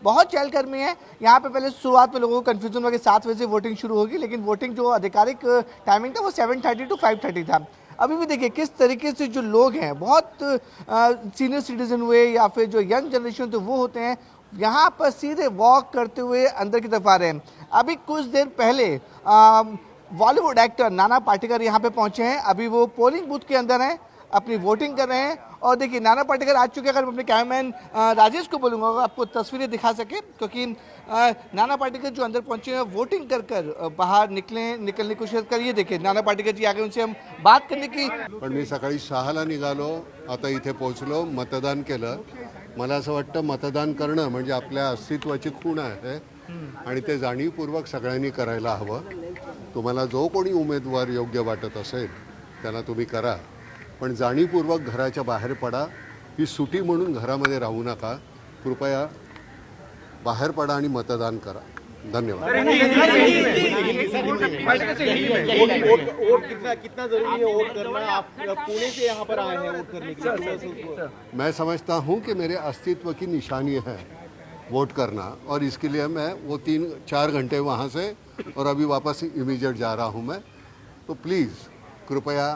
बहुत चहलकदमी है यहाँ पे। पहले शुरुआत में लोगों को कन्फ्यूजन हुआ कि 7 बजे से वोटिंग शुरू होगी, लेकिन वोटिंग जो आधिकारिक टाइमिंग था वो 7:30 to 5:30 था। अभी भी देखिए किस तरीके से जो लोग हैं, बहुत सीनियर सिटीजन हुए या फिर जो यंग जनरेशन थे वो होते हैं, यहाँ पर सीधे वॉक करते हुए अंदर की तरफ आ रहे हैं। अभी कुछ देर पहले बॉलीवुड एक्टर नाना पाटेकर यहाँ पे पहुंचे हैं। अभी वो पोलिंग बूथ के अंदर हैं, अपनी वोटिंग कर रहे हैं। और देखिए नाना पाटेकर आ चुके हैं। अगर मैं अपने कैमरामैन राजेश को बोलूँगा आपको तस्वीरें दिखा सके, क्योंकि नाना पाटेकर जो अंदर पहुंचे हैं वोटिंग कर बाहर निकलने की कोशिश कर। ये देखिए नाना पाटेकर जी आगे, उनसे हम बात करने की। पण मी सकाळी 6ला निघालो, आता इथे पोहोचलो, मतदान केलं। मला असं वाटतं मतदान करणं म्हणजे आपल्या अस्तित्वाची खूण आहे आणि ते जाणीवपूर्वक सगळ्यांनी करायला हवं। तुम्हाला जो कोणी उमेदवार योग्य वाटत असेल त्यांना तुम्ही करा, पण जाणीवपूर्वक घराच्या बाहेर पडा। ही सुटी म्हणून घरामध्ये राहू नका। कृपया बाहेर पडा आणि मतदान करा। धन्यवाद। वोट कितना जरूरी है वोट करना? आप पुणे से यहाँ पर आए हैं वोट करने के लिए। मैं समझता हूँ कि मेरे अस्तित्व की निशानी है वोट करना, और इसके लिए मैं वो 3-4 घंटे वहाँ से और अभी वापस इमीडिएट जा रहा हूँ मैं। तो प्लीज़ कृपया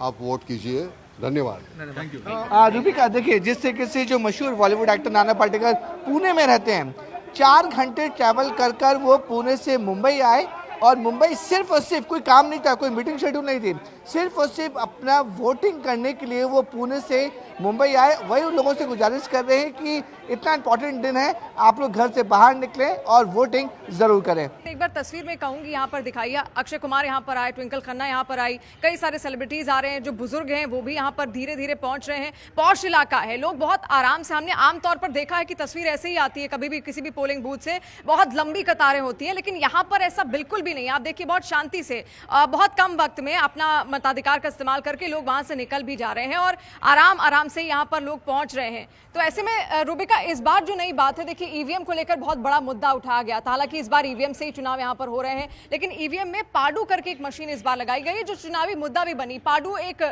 आप वोट कीजिए। धन्यवाद। रूबिका देखिए जिस तरीके से जो मशहूर बॉलीवुड एक्टर नाना पाटेकर पुणे में रहते हैं, 4 घंटे ट्रैवल कर वो पुणे से मुंबई आए, और मुंबई सिर्फ और सिर्फ कोई काम नहीं था, कोई मीटिंग शेड्यूल नहीं थी, सिर्फ और सिर्फ अपना वोटिंग करने के लिए वो पुणे से मुंबई आए। वही उन लोगों से गुजारिश कर रहे हैं कि इतना इंपॉर्टेंट दिन है, आप लोग घर से बाहर निकलें और वोटिंग जरूर करें। एक बार तस्वीर में कहूंगी यहाँ पर दिखाइए, अक्षय कुमार यहाँ पर आए, ट्विंकल खन्ना यहाँ पर आई, कई सारे सेलिब्रिटीज आ रहे हैं, जो बुजुर्ग हैं वो भी यहाँ पर धीरे धीरे पहुंच रहे हैं। पॉश इलाका है, लोग बहुत आराम से, हमने आमतौर पर देखा है कि तस्वीर ऐसे ही आती है कभी भी किसी भी पोलिंग बूथ से, बहुत लंबी कतारें होती हैं, लेकिन यहाँ पर ऐसा बिल्कुल भी नहीं। आप देखिए बहुत शांति से, बहुत कम वक्त में अपना मताधिकार का इस्तेमाल करके लोग वहां से निकल भी जा रहे हैं और आराम से यहाँ पर लोग पहुंच रहे हैं। तो ऐसे में रूबिका इस बार जो नई बात है, देखिए ईवीएम को लेकर बहुत बड़ा मुद्दा उठाया गया था। हालांकि इस बार ईवीएम से ही चुनाव यहाँ पर हो रहे हैं, लेकिन ईवीएम में पाडू करके एक मशीन इस बार लगाई गई है, जो चुनावी मुद्दा भी बनी। पाडू एक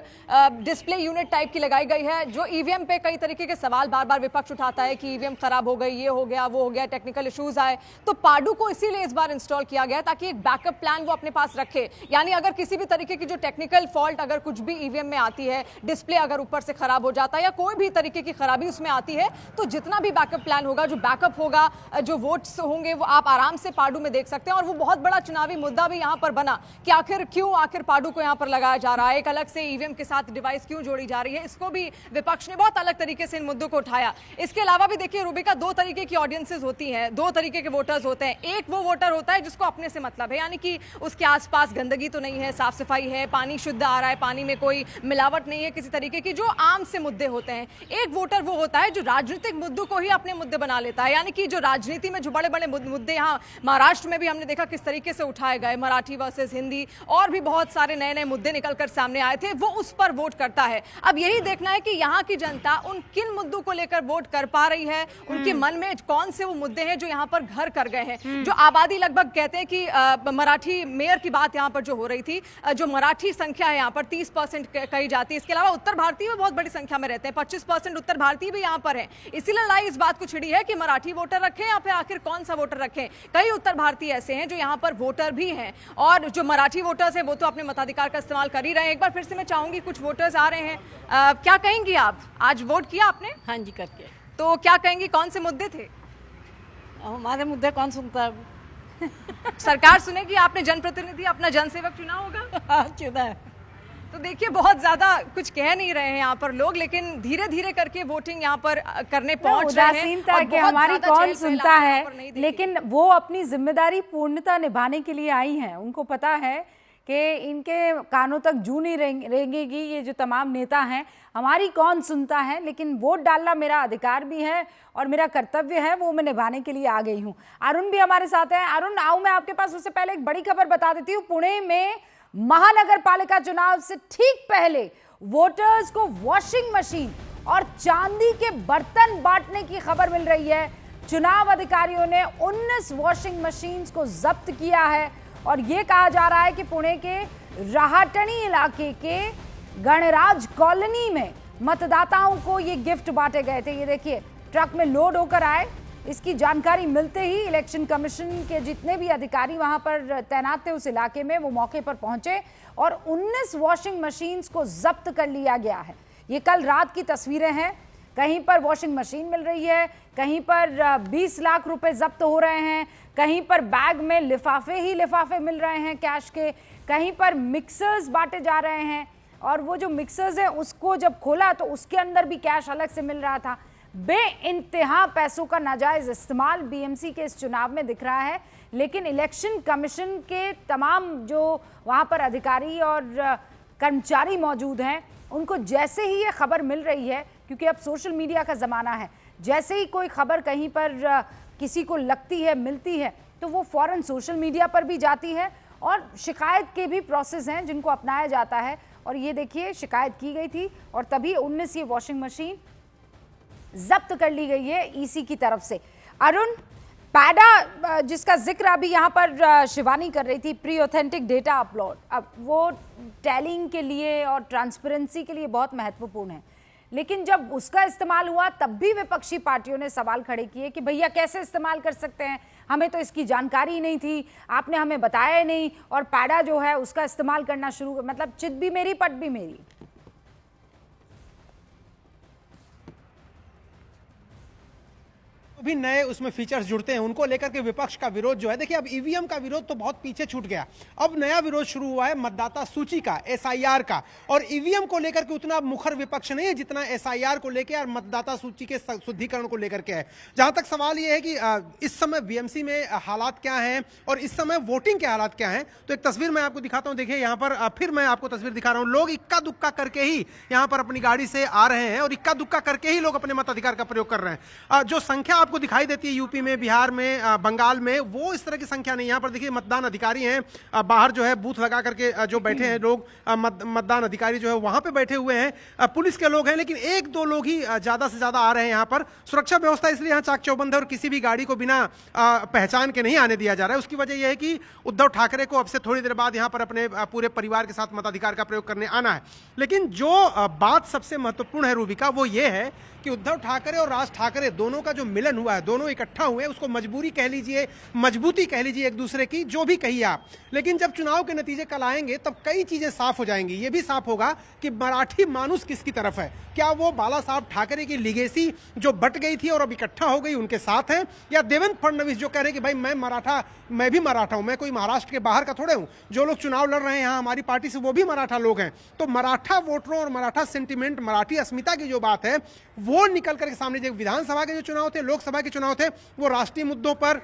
डिस्प्ले यूनिट टाइप की लगाई गई है, जो ईवीएम पे कई तरीके के सवाल बार बार विपक्ष उठाता है कि ईवीएम खराब हो गई, ये हो गया, वो हो गया, टेक्निकल इश्यूज आए। तो पाडू को इसीलिए इस बार इंस्टॉल किया गया ताकि एक बैकअप प्लान वो अपने पास रखे। यानी अगर किसी भी तरीके की जो टेक्निकल फॉल्ट अगर कुछ भी ईवीएम में आती है, डिस्प्ले अगर ऊपर से खराब हो जाता है या कोई भी तरीके की खराबी उसमें आती है, तो जितना भी बैकअप प्लान होगा, जो बैकअप होगा, जो वोट्स होंगे, वो आप आराम से पाडू में देख सकते हैं। और वो बहुत बड़ा चुनावी मुद्दा भी यहाँ पर बना कि आखिर पाडू को यहाँ पर लगाया जा रहा है, एक अलग से ईवीएम के साथ डिवाइस क्यों जोड़ी जा रही है। इसको भी विपक्ष ने बहुत अलग तरीके से इन मुद्दों को उठाया। इसके अलावा भी देखिए रूबिका, 2 तरीके की ऑडियंसेस होती हैं, 2 तरीके के वोटर्स होते हैं। एक वो वोटर होता है जिसको अपने से मतलब है, यानी कि उसके आसपास गंदगी तो नहीं है, साफ सफाई है, पानी शुद्ध आ रहा है, पानी में कोई मिलावट नहीं है किसी तरीके की, जो आम से मुद्दे होते हैं। एक वोटर वो होता है जो राजनीतिक मुद्दों को ही अपने मुद्दे बना लेता है, यानी कि जो राजनीति में जो बड़े बड़े मुद्दे, यहाँ महाराष्ट्र में भी हमने देखा किस तरीके से उठाए गए, मराठी वर्सेस हिंदी, और भी बहुत सारे नए नए मुद्दे निकलकर सामने आए थे, वो उस पर वोट करता है। अब यही देखना है कि यहाँ की जनता उन किन मुद्दों को लेकर वोट कर पा रही है, उनके मन में कौन से वो मुद्दे हैं जो यहाँ पर घर कर गए हैं। जो आबादी लगभग कहते हैं कि मराठी मेयर की बात यहाँ पर जो हो रही थी, जो मराठी संख्या है यहाँ पर 30% कही जाती है। इसके अलावा उत्तर भारतीय भी बहुत बड़ी संख्या में रहते हैं, 25% उत्तर भारतीय भी यहाँ पर है। इसीलिए लड़ाई इस बात को छिड़ी है कि मराठी वोटर रखें या फिर आखिर कौन सा वोटर रखें। कई उत्तर भारतीय ऐसे हैं जो यहाँ पर वोटर भी हैं, और जो मराठी वोटर्स हैं वो तो अपने मताधिकार का इस्तेमाल कर ही रहे हैं। एक बार फिर से मैं चाहूंगी, कुछ वोटर्स आ रहे हैं, क्या कहेंगी आप? आज वोट किया आपने? हाँ जी, करके। तो क्या कहेंगी, कौन से मुद्दे थे? हमारे मुद्दे कौन सुनता है? सरकार सुनेगी, आपने जनप्रतिनिधि अपना जनसेवक चुना होगा। चुना है। तो देखिए बहुत ज्यादा कुछ कह नहीं रहे हैं यहाँ पर लोग, लेकिन धीरे धीरे करके वोटिंग यहाँ पर करने पहुंच रहे हैं। उदासीनता कि हमारी कौन सुनता है, लेकिन वो अपनी जिम्मेदारी पूर्णता निभाने के लिए आई हैं। उनको पता है कि इनके कानों तक जू नहीं रेंगेगी ये जो तमाम नेता हैं। हमारी कौन सुनता है, लेकिन वोट डालना मेरा अधिकार भी है और मेरा कर्तव्य है, वो मैं निभाने के लिए आ गई हूँ। अरुण भी हमारे साथ है। अरुण आओ, मैं आपके पास उससे पहले एक बड़ी खबर बता देती हूँ। पुणे में महानगर पालिका चुनाव से ठीक पहले वोटर्स को वॉशिंग मशीन और चांदी के बर्तन बांटने की खबर मिल रही है। चुनाव अधिकारियों ने 19 वॉशिंग मशीन्स को जब्त किया है और ये कहा जा रहा है कि पुणे के राहटणी इलाके के गणराज कॉलोनी में मतदाताओं को ये गिफ्ट बांटे गए थे। ये देखिए ट्रक में लोड होकर आए इसकी जानकारी मिलते ही इलेक्शन कमीशन के जितने भी अधिकारी वहां पर तैनात थे उस इलाके में, वो मौके पर पहुंचे और 19 वॉशिंग मशीन्स को जब्त कर लिया गया है। ये कल रात की तस्वीरें हैं। कहीं पर वॉशिंग मशीन मिल रही है, कहीं पर 20 लाख रुपए जब्त हो रहे हैं, कहीं पर बैग में लिफाफे ही लिफाफे मिल रहे हैं कैश के, कहीं पर मिक्सर्स बांटे जा रहे हैं और वो जो मिक्सर्स है उसको जब खोला तो उसके अंदर भी कैश अलग से मिल रहा था। बेइंतहा पैसों का नाजायज इस्तेमाल बीएमसी के इस चुनाव में दिख रहा है। लेकिन इलेक्शन कमीशन के तमाम जो वहां पर अधिकारी और कर्मचारी मौजूद हैं, उनको जैसे ही ये खबर मिल रही है, क्योंकि अब सोशल मीडिया का ज़माना है, जैसे ही कोई खबर कहीं पर किसी को लगती है, मिलती है, तो वो फ़ौरन सोशल मीडिया पर भी जाती है और शिकायत के भी प्रोसेस हैं जिनको अपनाया जाता है। और ये देखिए, शिकायत की गई थी और तभी 19 ये वॉशिंग मशीन जब्त कर ली गई है ईसी की तरफ से। अरुण, पैडा जिसका जिक्र अभी यहाँ पर शिवानी कर रही थी, प्री ऑथेंटिक डेटा अपलोड, अब वो टैलिंग के लिए और ट्रांसपेरेंसी के लिए बहुत महत्वपूर्ण है, लेकिन जब उसका इस्तेमाल हुआ तब भी विपक्षी पार्टियों ने सवाल खड़े किए कि भैया कैसे इस्तेमाल कर सकते हैं, हमें तो इसकी जानकारी नहीं थी, आपने हमें बताया ही नहीं, और पैडा जो है उसका इस्तेमाल करना शुरू, मतलब चित भी मेरी पट भी मेरी। भी नए उसमें फीचर्स जुड़ते हैं, उनको लेकर के विपक्ष का विरोध जो है, देखिए अब ईवीएम का विरोध तो बहुत पीछे छूट गया, अब नया विरोध शुरू हुआ है मतदाता सूची का, एसआईआर का। और ईवीएम को लेकर के उतना मुखर विपक्ष नहीं है जितना एसआईआर को लेकर और मतदाता सूची के शुद्धिकरण को लेकर के है। जहां तक सवाल यह है कि इस समय बीएमसी में हालात क्या हैं और इस समय वोटिंग के हालात क्या हैं, तो एक तस्वीर मैं आपको दिखाता हूं। देखिए यहाँ पर फिर मैं आपको तस्वीर दिखा रहा हूं, लोग इक्का दुक्का करके ही यहाँ पर अपनी गाड़ी से आ रहे हैं और इक्का दुक्का करके ही लोग अपने मताधिकार का प्रयोग कर रहे हैं। जो संख्या आपको दिखाई देती है यूपी में, बिहार में, बंगाल में, वो इस तरह की संख्या नहीं। यहाँ पर देखिए मतदान अधिकारी हैं, बाहर जो है बूथ लगा करके जो बैठे हैं लोग, मतदान अधिकारी जो है वहां पे बैठे हुए हैं, पुलिस के लोग हैं, लेकिन एक दो लोग ही ज्यादा से ज्यादा आ रहे हैं यहाँ पर। सुरक्षा व्यवस्था इसलिए यहाँ चाक चौबंद है और किसी भी गाड़ी को बिना पहचान के नहीं आने दिया जा रहा है। उसकी वजह यह है कि उद्धव ठाकरे को अब से थोड़ी देर बाद यहाँ पर अपने पूरे परिवार के साथ मताधिकार का प्रयोग करने आना है। लेकिन जो बात सबसे महत्वपूर्ण है रूबिका, वो ये है कि उद्धव ठाकरे और राज ठाकरे दोनों का जो मिलन हुआ है, दोनों इकट्ठा हुए, उसको मजबूरी कह लीजिए, मजबूती कह लीजिए, एक दूसरे की, जो भी कहिए आप। लेकिन जब चुनाव के नतीजे कल आएंगे तब कई चीजें साफ हो जाएंगी। ये भी साफ होगा कि मराठी मानुस किसकी तरफ है। क्या वो बाला साहब ठाकरे की लिगेसी जो बट गई थी और अब इकट्ठा हो गई उनके साथ है, या देवेंद्र फडणवीस जो कह रहे हैं कि भाई मैं भी मराठा हूं, मैं कोई महाराष्ट्र के बाहर का थोड़े हूं, जो लोग चुनाव लड़ रहे हैं यहाँ हमारी पार्टी से वो भी मराठा लोग हैं। तो मराठा वोटरों और मराठा सेंटिमेंट, मराठी अस्मिता की जो बात है वो निकल करके सामने, जो विधानसभा के जो चुनाव थे, लोकसभा के चुनाव थे, वो राष्ट्रीय मुद्दों पर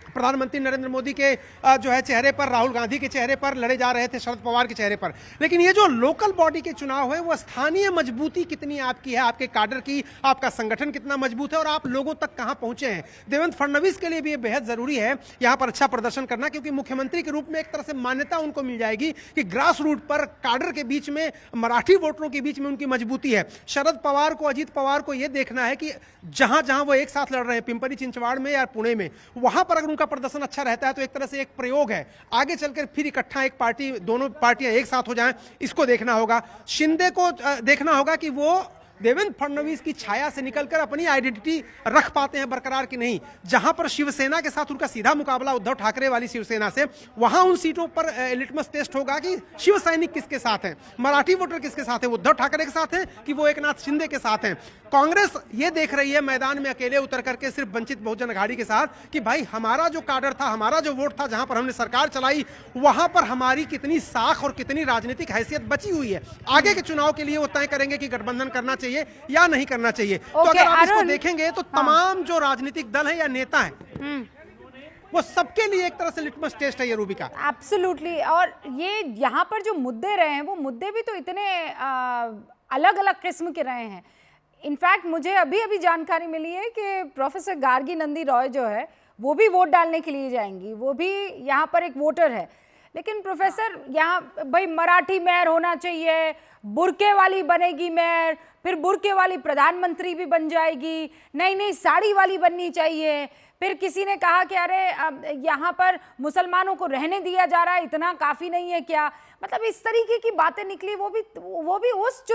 प्रधानमंत्री नरेंद्र मोदी के जो है चेहरे पर, राहुल गांधी के चेहरे पर लड़े जा रहे थे, शरद पवार के चेहरे पर। लेकिन ये जो लोकल बॉडी के चुनाव है, वो स्थानीय मजबूती कितनी आपकी है, आपके काडर की, आपका संगठन कितना मजबूत है और आप लोगों तक कहां पहुंचे हैं। देवेंद्र फडणवीस के लिए भी ये बेहद जरूरी है यहां पर अच्छा प्रदर्शन करना, क्योंकि मुख्यमंत्री के रूप में एक तरह से मान्यता उनको मिल जाएगी कि ग्रास रूट पर काडर के बीच में, मराठी वोटरों के बीच में उनकी मजबूती है। शरद पवार को, अजीत पवार को यह देखना है कि जहां जहां वो एक साथ लड़ रहे हैं, पिंपरी चिंचवाड़ में या पुणे में, वहां पर अगर उनका प्रदर्शन अच्छा रहता है तो एक तरह से एक प्रयोग है, आगे चलकर फिर इकट्ठा एक पार्टी, दोनों पार्टियां एक साथ हो जाएं, इसको देखना होगा। शिंदे को देखना होगा कि वो देवेंद्र फडणवीस की छाया से निकलकर अपनी आइडेंटिटी रख पाते हैं बरकरार की नहीं। जहां पर शिवसेना के साथ उनका सीधा मुकाबला उद्धव ठाकरे वाली शिवसेना से, वहां उन सीटों पर लिटमस टेस्ट होगा कि शिव सैनिक किसके साथ हैं, मराठी वोटर किसके साथ हैं, उद्धव ठाकरे के साथ हैं कि वो एकनाथ शिंदे के साथ हैं। कांग्रेस ये देख रही है मैदान में अकेले उतर करके सिर्फ वंचित बहुजन अघाड़ी के साथ कि भाई हमारा जो काडर था, हमारा जो वोट था, जहां पर हमने सरकार चलाई, वहां पर हमारी कितनी साख और कितनी राजनीतिक हैसियत बची हुई है। आगे के चुनाव के लिए वो तय करेंगे कि गठबंधन करना चाहिए या नहीं करना चाहिए। तो अगर आप इसको देखेंगे तो तमाम जो राजनीतिक दल है या नेता है, वो सबके लिए एक तरह से लिटमस टेस्ट है ये रूबिका। एब्सोल्युटली। और ये यहाँ पर जो मुद्दे रहे हैं, वो मुद्दे भी तो इतने अलग अलग किस्म के रहे हैं। इनफैक्ट मुझे अभी अभी जानकारी मिली है कि प्रोफेसर गार्गी नंदी रॉय जो है वो भी वोट डालने के लिए जाएंगी, वो भी यहाँ पर एक वोटर है। लेकिन प्रोफेसर, यहाँ भाई मराठी मेयर होना चाहिए, बुरके वाली बनेगी मेयर, फिर बुरके वाली प्रधानमंत्री भी बन जाएगी, नई नई साड़ी वाली बननी चाहिए। फिर किसी ने कहा कि अरे यहाँ पर मुसलमानों को रहने दिया जा रहा है, इतना काफ़ी नहीं है क्या? मतलब इस तरीके की बातें निकली, वो भी उस